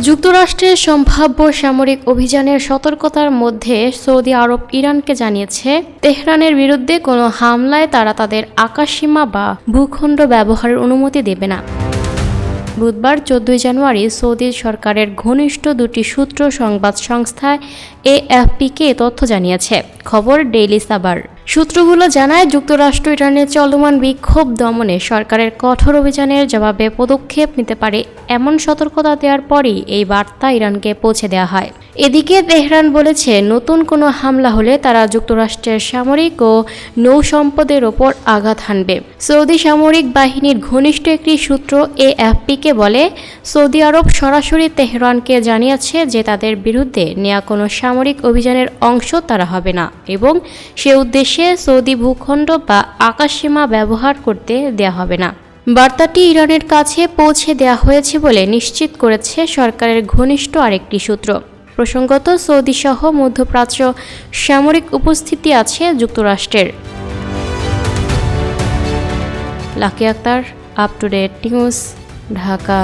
যুক্তরাষ্ট্রের সম্ভাব্য সামরিক অভিযানের সতর্কতার মধ্যে সৌদি আরব ইরানকে জানিয়েছে, তেহরানের বিরুদ্ধে কোনো হামলায় তারা তাদের আকাশসীমা বা ভূখণ্ড ব্যবহারের অনুমতি দেবে না। বুধবার 14 জানুয়ারি সৌদি সরকারের ঘনিষ্ঠ দুটি সূত্র সংবাদ সংস্থা এএফপিকে তথ্য জানিয়েছে। খবর ডেইলি সাবার। সূত্রগুলো জানায়, যুক্তরাষ্ট্র ইরানের চলমান বিক্ষোভ দমনে সরকারের কঠোর অভিযানের জবাবে পদক্ষেপ নিতে পারে এমন সতর্কতা দেওয়ার পরই এই বার্তা ইরানকে পৌঁছে দেওয়া হয়। এদিকে তেহরান বলেছে, নতুন কোনো হামলা হলে তারা যুক্তরাষ্ট্রের সামরিক ও নৌ সম্পদের ওপর আঘাত হানবে। সৌদি সামরিক বাহিনীর ঘনিষ্ঠ একটি সূত্র এএফপিকে বলে, সৌদি আরব সরাসরি তেহরানকে জানিয়েছে যে তাদের বিরুদ্ধে নেওয়া কোনো সামরিক অভিযানের অংশ তারা হবে না এবং সে উদ্দেশ্যে সৌদি ভূখণ্ড বা আকাশসীমা ব্যবহার করতে দেয়া হবে না। বার্তাটি ইরানের কাছে পৌঁছে দেওয়া হয়েছে বলে নিশ্চিত করেছে সরকারের ঘনিষ্ঠ আরেকটি সূত্র। প্রসঙ্গত, সৌদিসহ মধ্যপ্রাচ্য সামরিক উপস্থিতি আছে যুক্তরাষ্ট্রের। Lucky Akter, up to date news, Dhaka.